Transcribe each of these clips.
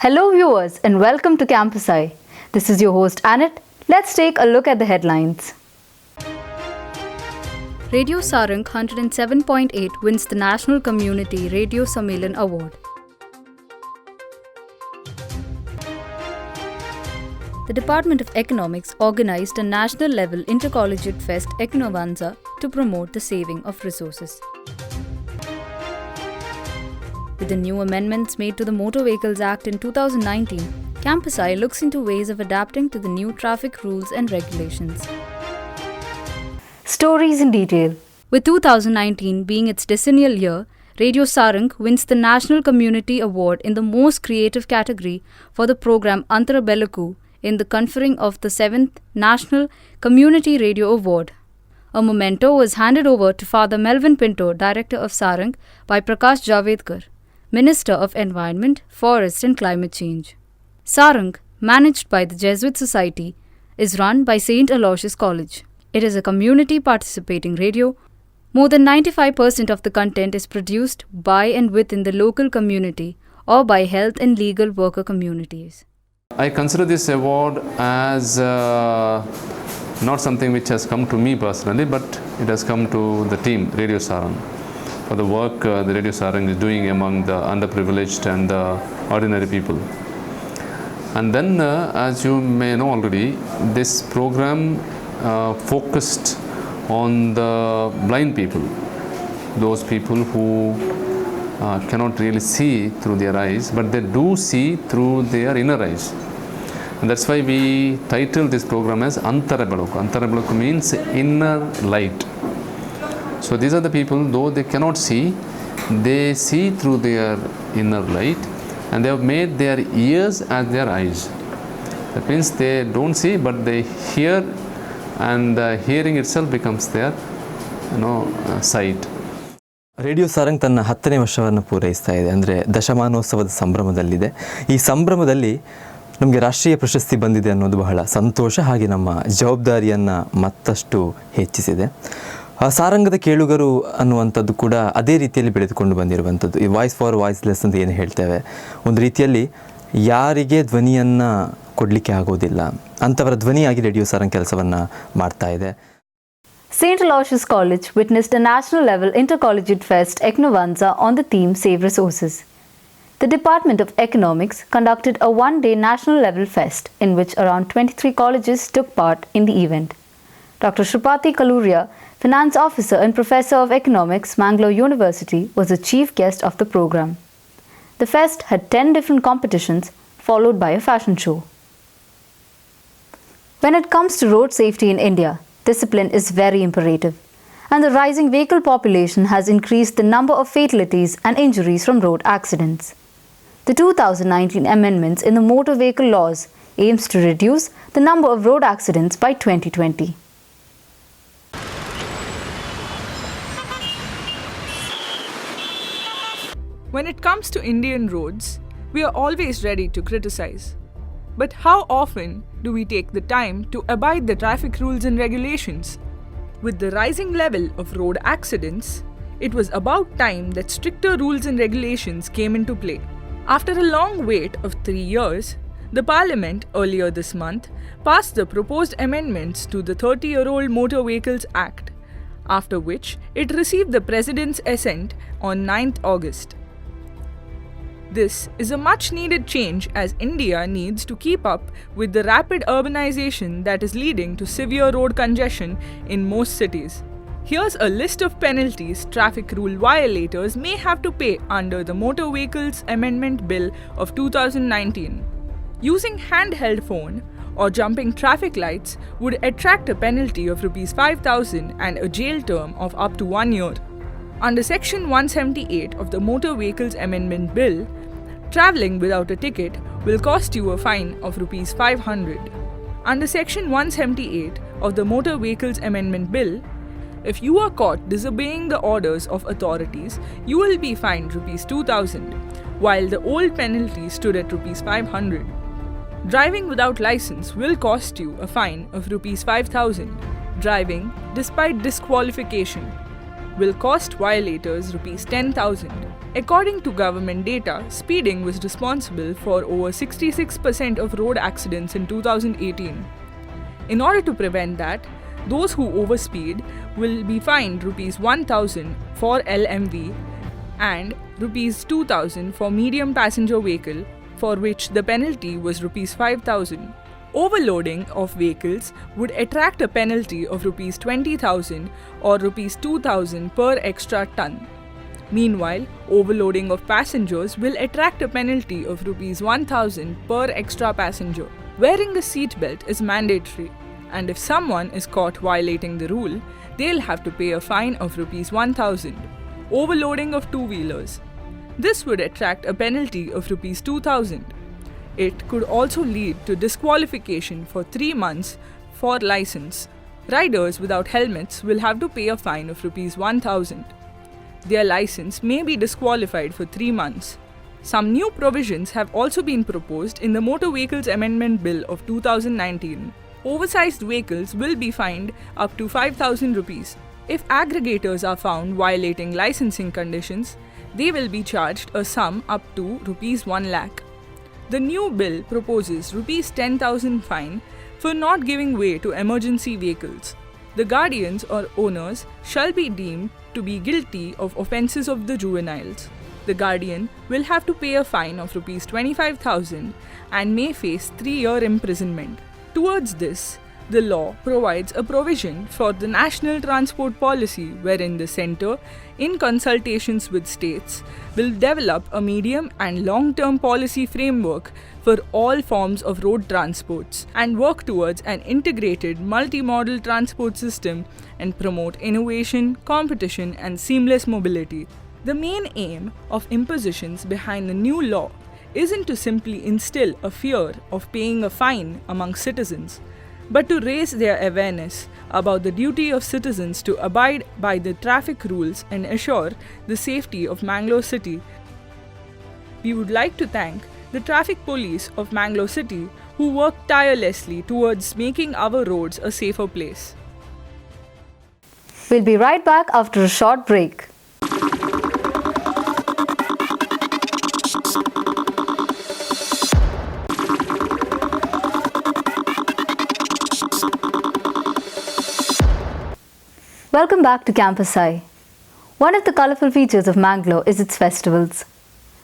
Hello viewers and welcome to Campus Eye. This is your host Annett. Let's take a look at the headlines. Radio Sarang 107.8 wins the National Community Radio Sammelan Award. The Department of Economics organized a national-level intercollegiate fest Eknovanza to promote the saving of resources. With the new amendments made to the Motor Vehicles Act in 2019, Campus Eye looks into ways of adapting to the new traffic rules and regulations. Stories in detail. With 2019 being its decennial year, Radio Sarang wins the National Community Award in the Most Creative category for the program Antara Belaku in the conferring of the 7th National Community Radio Award. A memento was handed over to Father Melvin Pinto, Director of Sarang, by Prakash Javadekar, Minister of Environment, Forest and Climate Change. Sarang, managed by the Jesuit Society, is run by St. Aloysius College. It is a community participating radio. More than 95% of the content is produced by and within the local community or by health and legal worker communities. I consider this award as not something which has come to me personally, but it has come to the team, Radio Sarang, for the work the Radio Sarang is doing among the underprivileged and the ordinary people. And then, as you may know already, this program focused on the blind people, those people who cannot really see through their eyes, but they do see through their inner eyes. And that's why we titled this program as Antara Belaku. Antara Belaku means inner light. So these are the people, though they cannot see, they see through their inner light, and they have made their ears as their eyes. That means they don't see, but they hear, and hearing itself becomes their sight. Radio Sarang ತನ್ನ 10ನೇ ವರ್ಷವನ್ನು ಪೂರೈಸ್ತಾ ಇದೆ. ಅಂದರೆ ದಶಮಾನೋತ್ಸವದ ಸಂಭ್ರಮದಲ್ಲಿದೆ. ಈ ಸಂಭ್ರಮದಲ್ಲಿ ನಮಗೆ ರಾಷ್ಟ್ರೀಯ ಪ್ರಶಸ್ತಿ ಬಂದಿದೆ ಅನ್ನೋದು ಬಹಳ ಸಂತೋಷ, ಹಾಗೆ ನಮ್ಮ ಜವಾಬ್ದಾರಿಯನ್ನು ಮತ್ತಷ್ಟು ಹೆಚ್ಚಿಸಿದೆ. ಸಾರಂಗದ ಕೇಳುಗರು ಅನ್ನುವಂಥದ್ದು ಕೂಡ ಅದೇ ರೀತಿಯಲ್ಲಿ ಬೆಳೆದುಕೊಂಡು ಬಂದಿರುವಂಥದ್ದು. ಈ ವಾಯ್ಸ್ ಫಾರ್ ವಾಯ್ಸ್ಲೆಸ್ ಅಂತ ಏನು ಹೇಳ್ತೇವೆ, ಒಂದು ರೀತಿಯಲ್ಲಿ ಯಾರಿಗೆ ಧ್ವನಿಯನ್ನು ಕೊಡಲಿಕ್ಕೆ ಆಗೋದಿಲ್ಲ ಅಂಥವರ ಧ್ವನಿಯಾಗಿ ರೇಡಿಯೋ ಸಾರಂಗ್ ಕೆಲಸವನ್ನು ಮಾಡ್ತಾ ಇದೆ. St. Aloysius College witnessed a national-level intercollegiate fest Eknovanza on the theme Save Resources. The Department of Economics conducted a one-day national-level fest in which around 23 colleges took part in the event. Dr. Shripati Kaluria, Finance Officer and Professor of Economics, Mangalore University, was the chief guest of the program. The fest had 10 different competitions followed by a fashion show. When it comes to road safety in India, discipline is very imperative, and the rising vehicle population has increased the number of fatalities and injuries from road accidents. The 2019 amendments in the motor vehicle laws aims to reduce the number of road accidents by 2020. When it comes to Indian roads, we are always ready to criticize. But how often do we take the time to abide the traffic rules and regulations? With the rising level of road accidents, it was about time that stricter rules and regulations came into play. After a long wait of 3 years, the Parliament earlier this month passed the proposed amendments to the 30-year-old Motor Vehicles Act, after which it received the President's assent on 9th August. This is a much-needed change as India needs to keep up with the rapid urbanization that is leading to severe road congestion in most cities. Here's a list of penalties traffic rule violators may have to pay under the Motor Vehicles Amendment Bill of 2019. Using handheld phone or jumping traffic lights would attract a penalty of Rs 5,000 and a jail term of up to 1 year. Under Section 178 of the Motor Vehicles Amendment Bill, travelling without a ticket will cost you a fine of Rs 500. Under Section 178 of the Motor Vehicles Amendment Bill, if you are caught disobeying the orders of authorities, you will be fined Rs 2,000, while the old penalty stood at Rs 500. Driving without license will cost you a fine of Rs 5,000. Driving despite disqualification will cost violators Rs 10,000. According to government data, speeding was responsible for over 66% of road accidents in 2018. In order to prevent that, those who overspeed will be fined Rs 1,000 for LMV and Rs 2,000 for medium passenger vehicle, for which the penalty was Rs 5,000. Overloading of vehicles would attract a penalty of Rs 20,000 or Rs 2,000 per extra ton. Meanwhile, overloading of passengers will attract a penalty of Rs 1,000 per extra passenger. Wearing a seatbelt is mandatory, and if someone is caught violating the rule, they'll have to pay a fine of Rs 1,000. Overloading of two-wheelers. This would attract a penalty of Rs 2,000. It could also lead to disqualification for 3 months for license. Riders without helmets will have to pay a fine of Rs 1,000. Their license may be disqualified for 3 months. Some new provisions have also been proposed in the Motor Vehicles Amendment Bill of 2019. Oversized vehicles will be fined up to 5,000 rupees. If aggregators are found violating licensing conditions, they will be charged a sum up to Rs 1 lakh. The new bill proposes Rs 10,000 fine for not giving way to emergency vehicles. The guardians or owners shall be deemed to be guilty of offences of the juveniles. The guardian will have to pay a fine of Rs 25,000 and may face 3-year imprisonment. Towards this, the law provides a provision for the National Transport Policy wherein the centre, in consultations with states, will develop a medium and long-term policy framework for all forms of road transports and work towards an integrated multimodal transport system and promote innovation, competition and seamless mobility. The main aim of impositions behind the new law isn't to simply instill a fear of paying a fine among citizens, but to raise their awareness about the duty of citizens to abide by the traffic rules and assure the safety of Mangalore City. We would like to thank the Traffic Police of Mangalore City who work tirelessly towards making our roads a safer place. We'll be right back after a short break. Welcome back to Campus High. One of the colourful features of Mangalore is its festivals.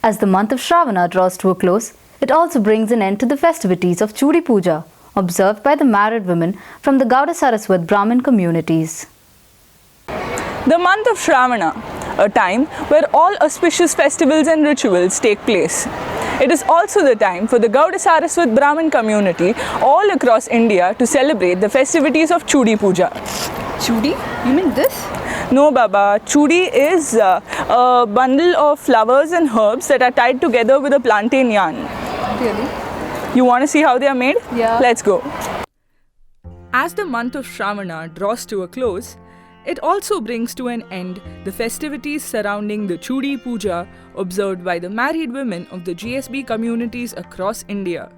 As the month of Shravana draws to a close, it also brings an end to the festivities of Chudi Pooja, observed by the married women from the Gauda Saraswat Brahmin communities. The month of Shravana, a time where all auspicious festivals and rituals take place. It is also the time for the Gauda Saraswat Brahmin community all across India to celebrate the festivities of Chudi Pooja. Chudi? You mean this? No, Baba. Chudi is a bundle of flowers and herbs that are tied together with a plantain yarn. Really? You want to see how they are made? Yeah. Let's go. As the month of Shravana draws to a close, it also brings to an end the festivities surrounding the Chudi Pooja observed by the married women of the GSB communities across India.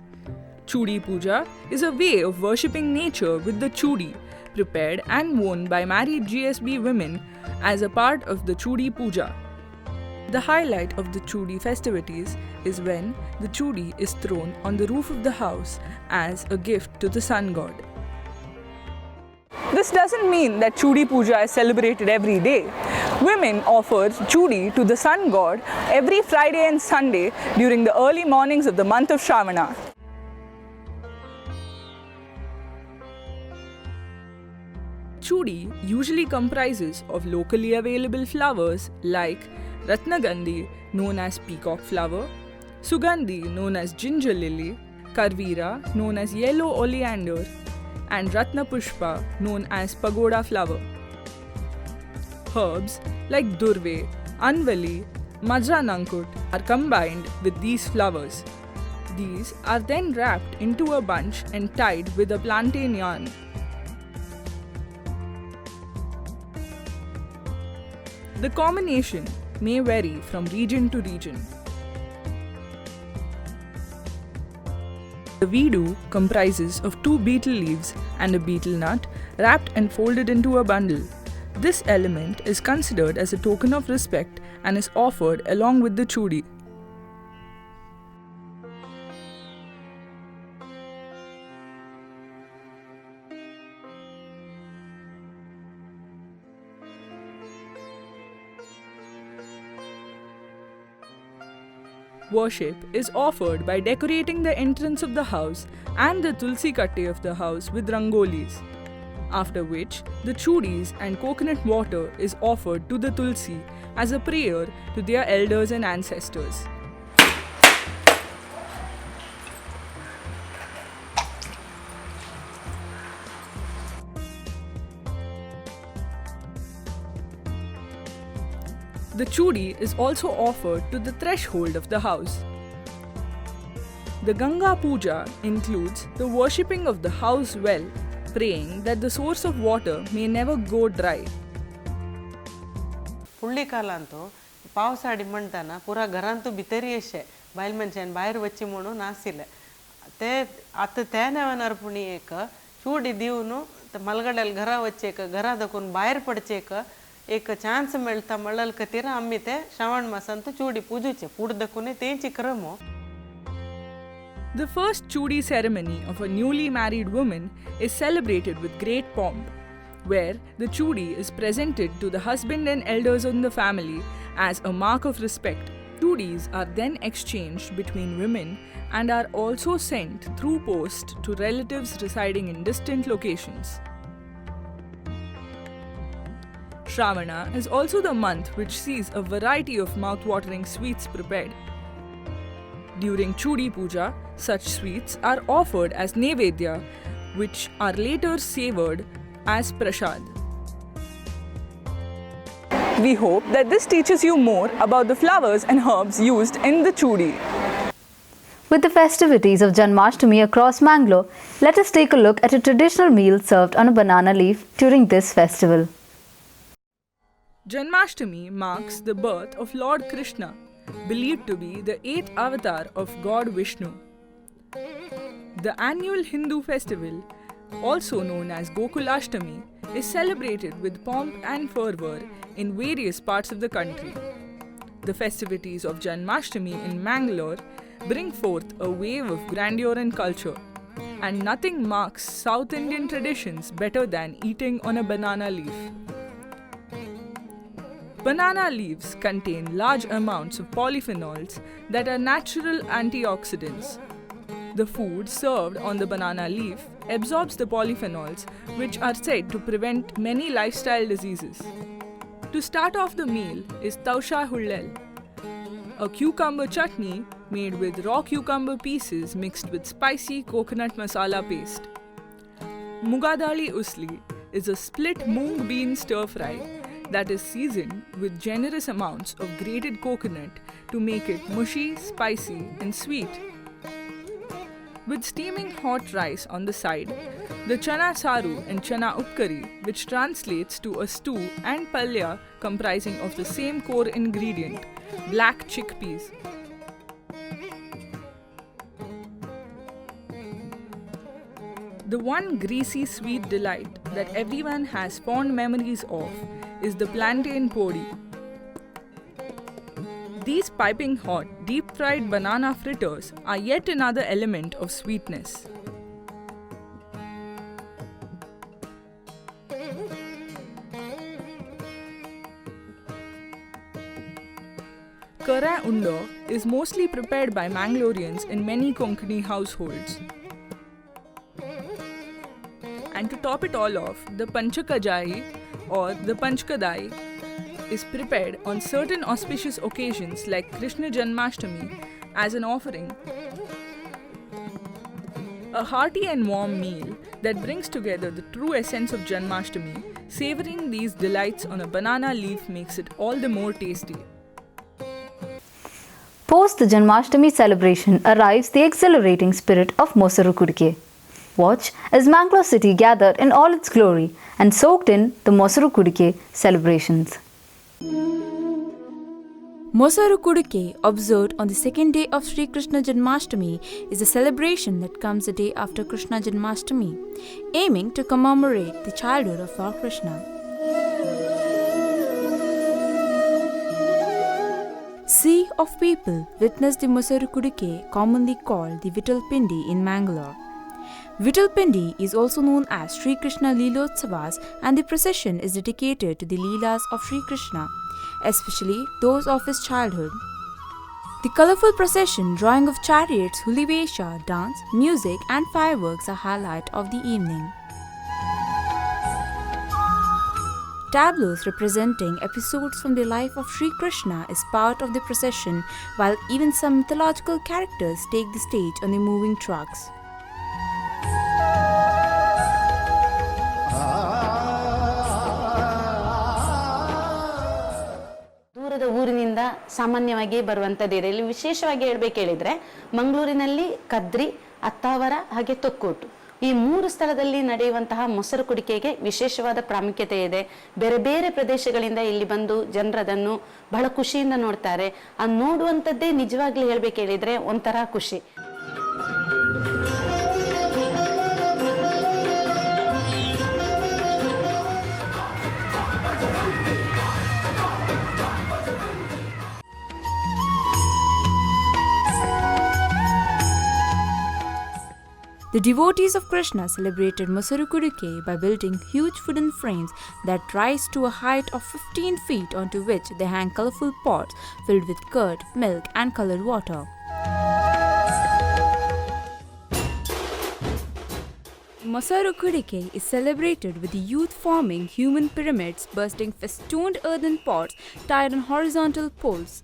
Chudi Pooja is a way of worshipping nature with the chudi, prepared and worn by married GSB women as a part of the Chudi Pooja. The highlight of the Chudi festivities is when the chudi is thrown on the roof of the house as a gift to the sun god. This doesn't mean that Chudi Pooja is celebrated every day. Women offer chudi to the sun god every Friday and Sunday during the early mornings of the month of Shravana. Chudi usually comprises of locally available flowers like Ratnagandhi, known as peacock flower, Sugandhi, known as ginger lily, Karvira, known as yellow oleander, and Ratna Pushpa, known as pagoda flower. Herbs like Durve, Anvali, Majranankut are combined with these flowers. These are then wrapped into a bunch and tied with a plantain yarn. The combination may vary from region to region. The veedu comprises of 2 betel leaves and a betel nut wrapped and folded into a bundle. This element is considered as a token of respect and is offered along with the chudi. Worship is offered by decorating the entrance of the house and the tulsi katte of the house with rangolis, after which the chudis and coconut water is offered to the tulsi as a prayer to their elders and ancestors. The chudi is also offered to the threshold of the house. The Ganga Pooja includes the worshipping of the house well, praying that the source of water may never go dry. फुडली कालांतू पावसाळी म्हणटाना पुरा घरांतू भितर येशे बायल मनशान भायर वच्ची म्हणून नासिले ते आतां त्या नव्यान पुणी एक चूडी दिवन मलगडेल घरा वच्चेक घरा दकून भायर पडचेक एक चान्स मेळटा म्हणल्यार खातीर आमी ते श्रावण मासांतू चूडी पुजूचे फूड दकून तेंची क्रम. The first chudi ceremony of a newly married woman is celebrated with great pomp, where the chudi is presented to the husband and elders in the family as a mark of respect. Chudis are then exchanged between women and are also sent through post to relatives residing in distant locations. Shravana is also the month which sees a variety of mouth-watering sweets prepared. During Chudi Pooja, such sweets are offered as nevedya, which are later savoured as prasad. We hope that this teaches you more about the flowers and herbs used in the chudi. With the festivities of Janmashtami across Mangalore, let us take a look at a traditional meal served on a banana leaf during this festival. Janmashtami marks the birth of Lord Krishna, believed to be the 8th avatar of God Vishnu. The annual Hindu festival, also known as Gokulashtami, is celebrated with pomp and fervour in various parts of the country. The festivities of Janmashtami in Mangalore bring forth a wave of grandeur and culture, and nothing marks South Indian traditions better than eating on a banana leaf. Banana leaves contain large amounts of polyphenols that are natural antioxidants. The food served on the banana leaf absorbs the polyphenols, which are said to prevent many lifestyle diseases. To start off the meal is tausha hullel, a cucumber chutney made with raw cucumber pieces mixed with spicy coconut masala paste. Mugadali usli is a split mung bean stir fry that is seasoned with generous amounts of grated coconut to make it mushy, spicy and sweet. With steaming hot rice on the side, the chana saru and chana uppkari, which translates to a stew, and palya comprising of the same core ingredient, black chickpeas. The one greasy sweet delight that everyone has fond memories of is the plantain podi. These piping hot, deep-fried banana fritters are yet another element of sweetness. Kara Unda is mostly prepared by Mangaloreans in many Konkani households. And to top it all off, the Panchakajai or the Panchkadai is prepared on certain auspicious occasions like Krishna Janmashtami as an offering. A hearty and warm meal that brings together the true essence of Janmashtami, savouring these delights on a banana leaf makes it all the more tasty. Post the Janmashtami celebration arrives the exhilarating spirit of Mosaru Kudike. Watch as Mangalore city gathered in all its glory and soaked in the Mosaru Kudike celebrations. Mosaru Kudike, observed on the second day of Sri Krishna Janmashtami, is a celebration that comes a day after Krishna Janmashtami, aiming to commemorate the childhood of Lord Krishna. sea of people witnessed the Mosaru Kudike, commonly called the Vittalpindi in Mangalore. Vittalpindi is also known as Sri Krishna Leelotsavas, and the procession is dedicated to the Leelas of Sri Krishna, especially those of his childhood. The colourful procession drawing of chariots, Hulivesha, dance, music and fireworks are highlight of the evening. Tableaus representing episodes from the life of Sri Krishna is part of the procession, while even some mythological characters take the stage on the moving trucks. ದೂರದ ಊರಿನಿಂದ ಸಾಮಾನ್ಯವಾಗಿ ಬರುವಂಥದ್ದಿದೆ. ಇಲ್ಲಿ ವಿಶೇಷವಾಗಿ ಹೇಳ್ಬೇಕು ಹೇಳಿದ್ರೆ ಮಂಗಳೂರಿನಲ್ಲಿ ಕದ್ರಿ, ಅತ್ತಾವರ ಹಾಗೆ ತೊಕ್ಕೋಟು ಈ 3 ಸ್ಥಳದಲ್ಲಿ ನಡೆಯುವಂತಹ ಮೊಸರು ಕುಡಿಕೆಗೆ ವಿಶೇಷವಾದ ಪ್ರಾಮುಖ್ಯತೆ ಇದೆ. ಬೇರೆ ಬೇರೆ ಪ್ರದೇಶಗಳಿಂದ ಇಲ್ಲಿ ಬಂದು ಜನರದನ್ನು ಬಹಳ ಖುಷಿಯಿಂದ ನೋಡ್ತಾರೆ. ಆ ನೋಡುವಂಥದ್ದೇ ನಿಜವಾಗ್ಲೂ ಹೇಳ್ಬೇಕು ಹೇಳಿದ್ರೆ ಒಂಥರ ಖುಷಿ. The devotees of Krishna celebrated Mosaru Kudike by building huge wooden frames that rise to a height of 15 feet, onto which they hang colourful pots filled with curd, milk and coloured water. Mosaru Kudike is celebrated with the youth forming human pyramids, bursting festooned earthen pots tied on horizontal poles,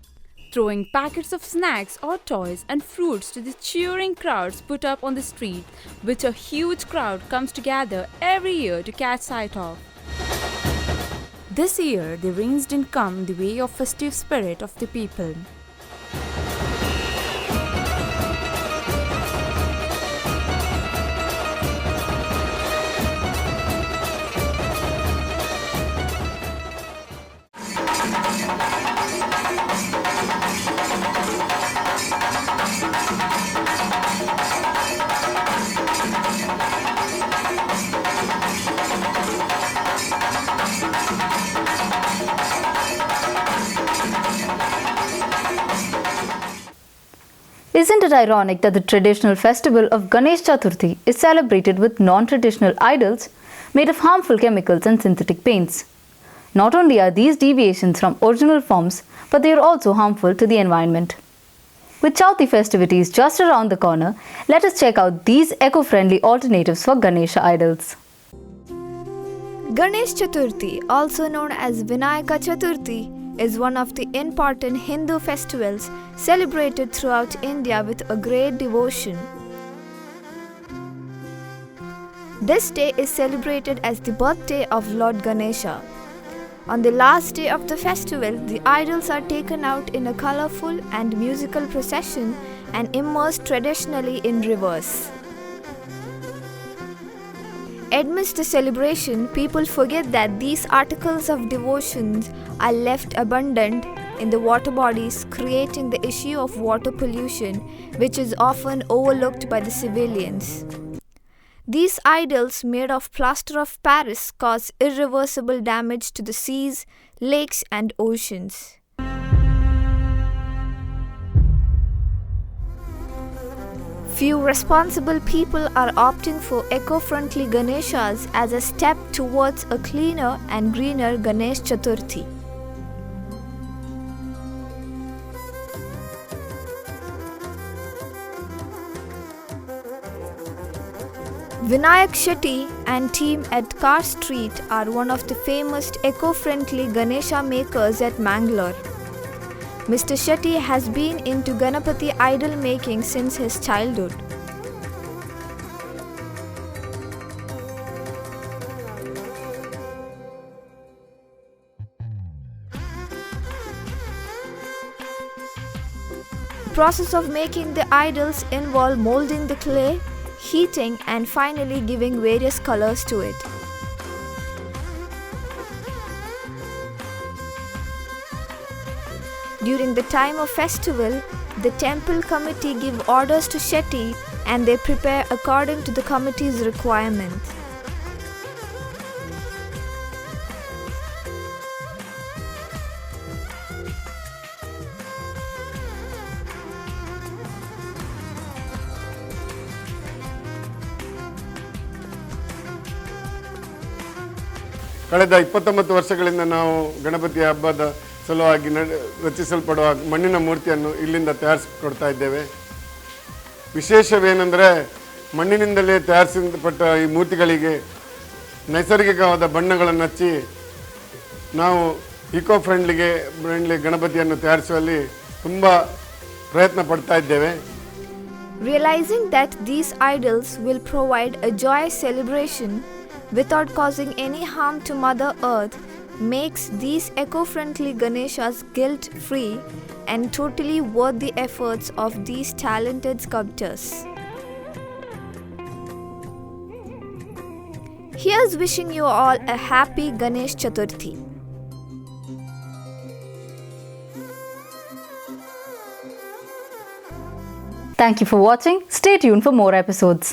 throwing packets of snacks or toys and fruits to the cheering crowds put up on the street, which a huge crowd comes to gather every year to catch sight of. This year, the rains didn't come the way of festive spirit of the people. Isn't it ironic that the traditional festival of Ganesh Chaturthi is celebrated with non-traditional idols made of harmful chemicals and synthetic paints? Not only are these deviations from original forms, but they are also harmful to the environment. With Chauthi festivities just around the corner, let us check out these eco-friendly alternatives for Ganesha idols. Ganesh Chaturthi, also known as Vinayaka Chaturthi, is one of the important Hindu festivals celebrated throughout India with a great devotion. This day is celebrated as the birthday of Lord Ganesha. On the last day of the festival, the idols are taken out in a colourful and musical procession and immersed traditionally in rivers. Amidst the celebration, people forget that these articles of devotions are left abundant in the water bodies, creating the issue of water pollution, which is often overlooked by the civilians. These idols made of plaster of Paris cause irreversible damage to the seas, lakes and oceans. Few responsible people are opting for eco-friendly Ganeshas as a step towards a cleaner and greener Ganesh Chaturthi. Vinayak Shetty and team at Car Street are one of the famous eco-friendly Ganesha makers at Mangalore. Mr. Shetty has been into Ganapati idol making since his childhood. The process of making the idols involve molding the clay, heating and finally giving various colors to it. During the time of festival, the temple committee give orders to Shetty and they prepare according to the committee's requirements. ಕಳೆದ 29 ವರ್ಷಗಳಿಂದ ನಾವು ಗಣಪತಿ ಹಬ್ಬದ ಸಲುವಾಗಿ ರಚಿಸಲ್ಪಡುವ ಮಣ್ಣಿನ ಮೂರ್ತಿಯನ್ನು ಇಲ್ಲಿಂದ ತಯಾರಿಸಿಕೊಡ್ತಾ ಇದ್ದೇವೆ. ವಿಶೇಷವೇನೆಂದರೆ ಮಣ್ಣಿನಿಂದಲೇ ತಯಾರಿಸಲ್ಪಟ್ಟ ಈ ಮೂರ್ತಿಗಳಿಗೆ ನೈಸರ್ಗಿಕವಾದ ಬಣ್ಣಗಳನ್ನು ಹಚ್ಚಿ ನಾವು ಇಕೋ ಫ್ರೆಂಡ್ಲಿ ಗಣಪತಿಯನ್ನು ತಯಾರಿಸುವಲ್ಲಿ ತುಂಬ ಪ್ರಯತ್ನ ಪಡ್ತಾ ಇದ್ದೇವೆ. Realizing that these idols will provide a joyous celebration without causing any harm to Mother Earth makes these eco-friendly Ganeshas guilt-free and totally worth the efforts of these talented sculptors. Here's wishing you all a happy Ganesh Chaturthi. Thank you for watching. Stay tuned for more episodes.